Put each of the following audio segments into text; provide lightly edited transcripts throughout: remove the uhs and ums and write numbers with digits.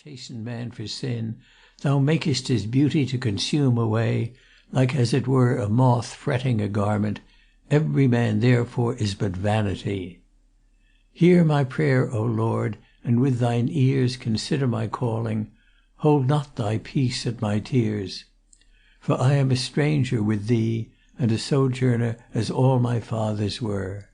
chastened man for sin, thou makest his beauty to consume away, like as it were a moth fretting a garment. Every man therefore is but vanity. Hear my prayer, O Lord, and with thine ears consider my calling. Hold not thy peace at my tears. For I am a stranger with thee, and a sojourner as all my fathers were.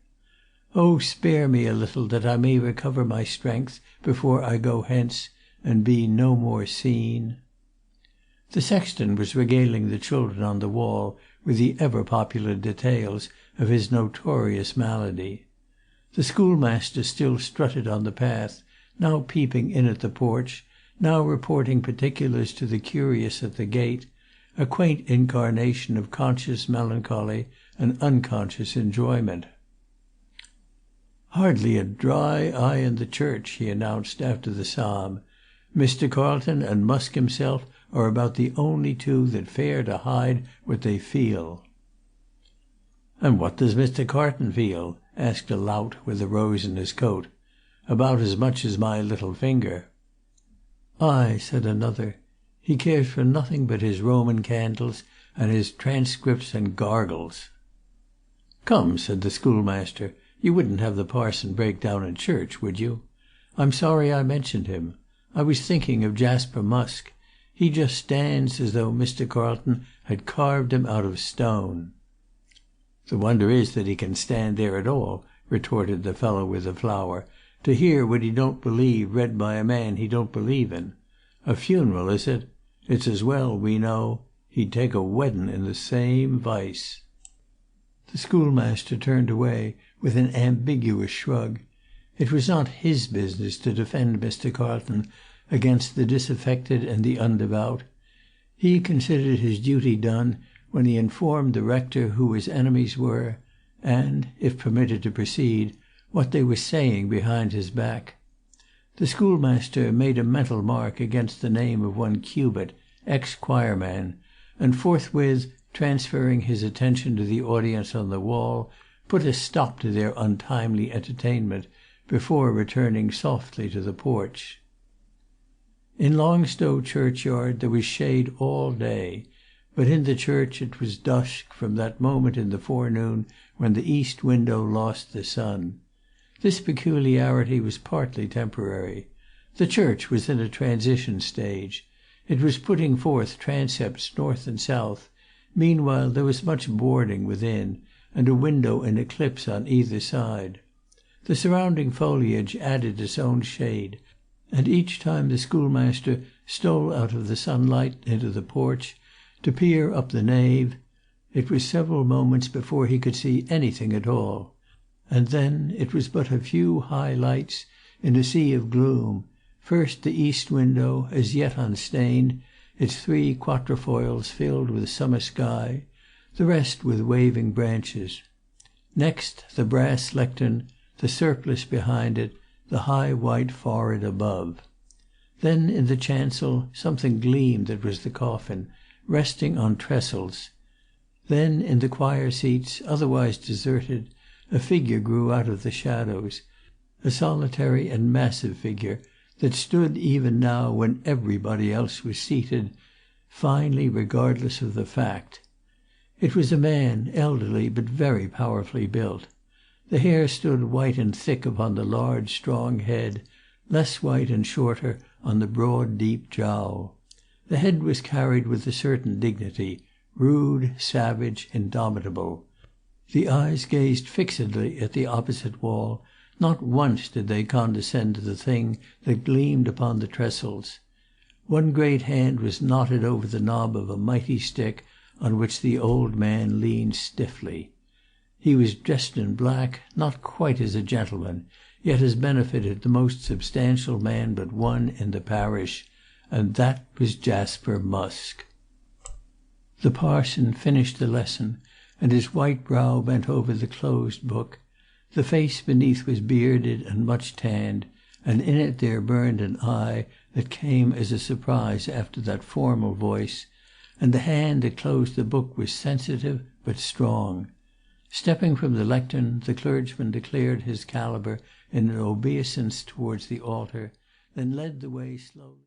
O spare me a little, that I may recover my strength before I go hence, and be no more seen. The sexton was regaling the children on the wall with the ever-popular details of his notorious malady. The schoolmaster still strutted on the path, now peeping in at the porch, now reporting particulars to the curious at the gate, a quaint incarnation of conscious melancholy and unconscious enjoyment. "Hardly a dry eye in the church," he announced after the psalm. "Mr. Carlton and Musk himself are about the only two that fare to hide what they feel." "And what does Mr. Carlton feel?" asked a lout with a rose in his coat. "About as much as my little finger." "Ay," said another, "he cares for nothing but his Roman candles and his transcripts and gargles." "Come," said the schoolmaster, "you wouldn't have the parson break down in church, would you? I'm sorry I mentioned him. I was thinking of Jasper Musk. He just stands as though Mr. Carlton had carved him out of stone." "The wonder is that he can stand there at all," retorted the fellow with the flower, "to hear what he don't believe read by a man he don't believe in. A funeral, is it? It's as well, we know, he'd take a weddin' in the same vice." The schoolmaster turned away with an ambiguous shrug. It was not his business to defend Mr. Carlton against the disaffected and the undevout. He considered his duty done when he informed the rector who his enemies were, and, if permitted to proceed, what they were saying behind his back. The schoolmaster made a mental mark against the name of one Cubitt, ex-choirman, and forthwith, transferring his attention to the audience on the wall, put a stop to their untimely entertainment, before returning softly to the porch. In Long Stow churchyard there was shade all day, but in the church it was dusk from that moment in the forenoon when the east window lost the sun. This peculiarity was partly temporary. The church was in a transition stage. It was putting forth transepts north and south. Meanwhile there was much boarding within, and a window in eclipse on either side. The surrounding foliage added its own shade, and each time the schoolmaster stole out of the sunlight into the porch, to peer up the nave, it was several moments before he could see anything at all. And then it was but a few high lights in a sea of gloom, first the east window, as yet unstained, its three quatrefoils filled with summer sky, the rest with waving branches. Next the brass lectern, the surplice behind it, the high white forehead above. Then in the chancel something gleamed that was the coffin, resting on trestles. Then in the choir seats, otherwise deserted, a figure grew out of the shadows, a solitary and massive figure that stood even now when everybody else was seated, finely regardless of the fact. It was a man, elderly but very powerfully built. The hair stood white and thick upon the large strong head, less white and shorter on the broad deep jowl. The head was carried with a certain dignity, rude, savage, indomitable. The eyes gazed fixedly at the opposite wall. Not once did they condescend to the thing that gleamed upon the trestles. One great hand was knotted over the knob of a mighty stick, on which the old man leaned stiffly. He was dressed in black, not quite as a gentleman, yet as benefited the most substantial man but one in the parish, and that was Jasper Musk. The parson finished the lesson, and his white brow bent over the closed book. The face beneath was bearded and much tanned, and in it there burned an eye that came as a surprise after that formal voice, and the hand that closed the book was sensitive but strong. Stepping from the lectern, the clergyman declared his calibre in an obeisance towards the altar, then led the way slowly.